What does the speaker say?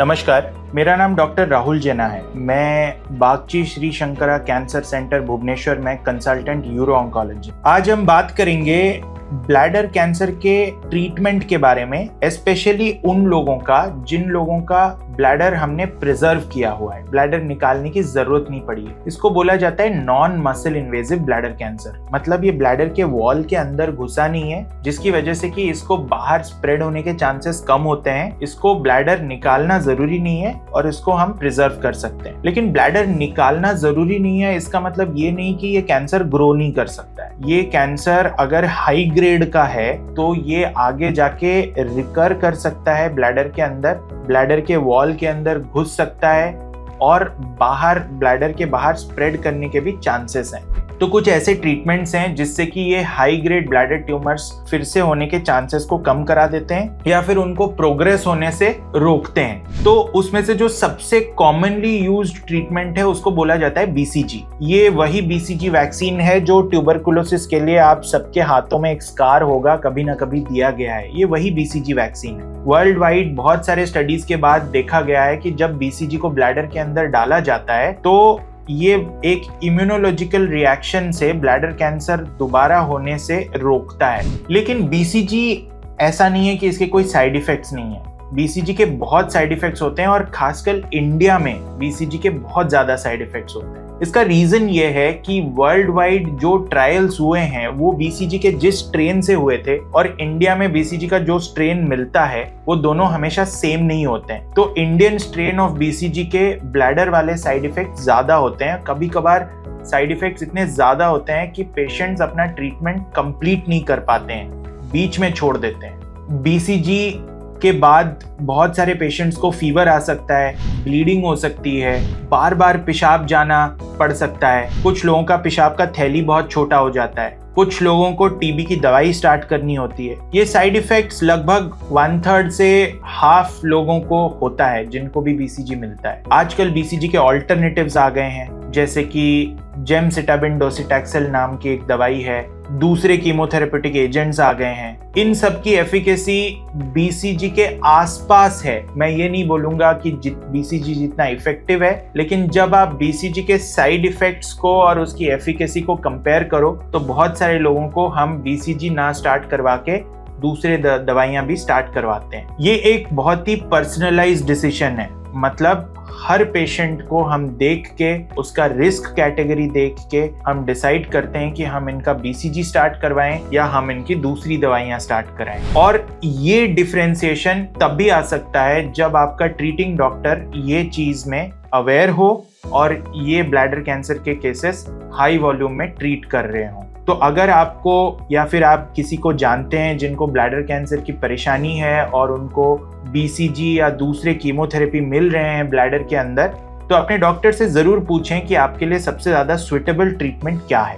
नमस्कार, मेरा नाम डॉक्टर राहुल जेना है। मैं बागची श्री शंकरा कैंसर सेंटर भुवनेश्वर में कंसल्टेंट यूरो ऑन्कोलॉजी। आज हम बात करेंगे ब्लैडर कैंसर के ट्रीटमेंट के बारे में, स्पेशली उन लोगों का जिन लोगों का ब्लैडर हमने प्रिजर्व किया हुआ है, ब्लैडर निकालने की जरूरत नहीं पड़ी है। इसको बोला जाता है non muscle invasive bladder cancer. मतलब ये ब्लैडर के वॉल के अंदर घुसा नहीं है, जिसकी वजह से कि इसको बाहर स्प्रेड होने के चांसेस कम होते हैं। इसको ब्लैडर निकालना जरूरी नहीं है और इसको हम प्रिजर्व कर सकते हैं। लेकिन ब्लैडर निकालना जरूरी नहीं है, इसका मतलब ये नहीं कि ये कैंसर ग्रो नहीं कर सकता है। ये कैंसर अगर हाई ग्रेड का है तो ये आगे जाके रिकर कर सकता है ब्लैडर के अंदर, ब्लैडर के वॉल के अंदर घुस सकता है और बाहर ब्लैडर के बाहर स्प्रेड करने के भी चांसेस हैं। तो कुछ ऐसे ट्रीटमेंट्स हैं जिससे कि ये हाई ग्रेड ब्लैडर ट्यूमर्स फिर से होने के चांसेस को कम करा देते हैं या फिर उनको प्रोग्रेस होने से रोकते हैं। तो उसमें से जो सबसे कॉमनली यूज्ड ट्रीटमेंट है उसको बोला जाता है BCG। ये वही BCG वैक्सीन है जो ट्यूबरकुलोसिस के लिए आप सबके हाथों में एक स्कार होगा, कभी ना कभी दिया गया है। ये वही BCG वैक्सीन है। वर्ल्ड वाइड बहुत सारे स्टडीज के बाद देखा गया है कि जब BCG को ब्लैडर के अंदर डाला जाता है तो ये एक इम्यूनोलॉजिकल रिएक्शन से ब्लैडर कैंसर दोबारा होने से रोकता है। लेकिन BCG ऐसा नहीं है कि इसके कोई साइड इफेक्ट्स नहीं है। BCG के बहुत साइड इफेक्ट्स होते हैं और खासकर इंडिया में BCG के बहुत ज्यादा साइड इफेक्ट्स होते हैं। इसका रीजन ये है कि वर्ल्ड वाइड जो ट्रायल्स हुए हैं वो BCG के जिस स्ट्रेन से हुए थे और इंडिया में BCG का जो स्ट्रेन मिलता है वो दोनों हमेशा सेम नहीं होते हैं। तो इंडियन स्ट्रेन ऑफ BCG के ब्लैडर वाले साइड इफेक्ट्स ज्यादा होते हैं। कभी कभार साइड इफेक्ट्स इतने ज्यादा होते हैं कि पेशेंट्स अपना ट्रीटमेंट कंप्लीट नहीं कर पाते हैं, बीच में छोड़ देते हैं। BCG के बाद बहुत सारे पेशेंट्स को फीवर आ सकता है, ब्लीडिंग हो सकती है, बार बार पेशाब जाना पड़ सकता है। कुछ लोगों का पेशाब का थैली बहुत छोटा हो जाता है। कुछ लोगों को TB की दवाई स्टार्ट करनी होती है। ये साइड इफेक्ट्स लगभग 1/3 से हाफ लोगों को होता है जिनको भी BCG मिलता है। आजकल BCG के ऑल्टरनेटिव्स आ गए हैं, जैसे कि जेमसिटाबिन डोसीटैक्सेल नाम की एक दवाई है, दूसरे कीमोथेरेपेटिक एजेंट्स आ गए हैं। इन सब की एफिकेसी BCG के आसपास है। मैं ये नहीं बोलूंगा कि BCG जितना इफेक्टिव है, लेकिन जब आप BCG के साइड इफेक्ट्स को और उसकी एफिकेसी को कंपेयर करो तो बहुत सारे लोगों को हम BCG ना स्टार्ट करवा के दूसरे दवाइयां भी स्टार्ट करवाते हैं। ये एक बहुत ही पर्सनलाइज्ड डिसीजन है। मतलब हर पेशेंट को हम देख के, उसका रिस्क कैटेगरी देख के हम डिसाइड करते हैं कि हम इनका BCG स्टार्ट करवाएं या हम इनकी दूसरी दवाइयां स्टार्ट कराएं। और ये डिफरेंशिएशन तब भी आ सकता है जब आपका ट्रीटिंग डॉक्टर ये चीज में अवेयर हो और ये ब्लैडर कैंसर के केसेस हाई वॉल्यूम में ट्रीट कर रहे हों। तो अगर आपको या फिर आप किसी को जानते हैं जिनको ब्लैडर कैंसर की परेशानी है और उनको BCG या दूसरे कीमोथेरेपी मिल रहे हैं ब्लैडर के अंदर, तो अपने डॉक्टर से जरूर पूछें कि आपके लिए सबसे ज्यादा सुइटेबल ट्रीटमेंट क्या है।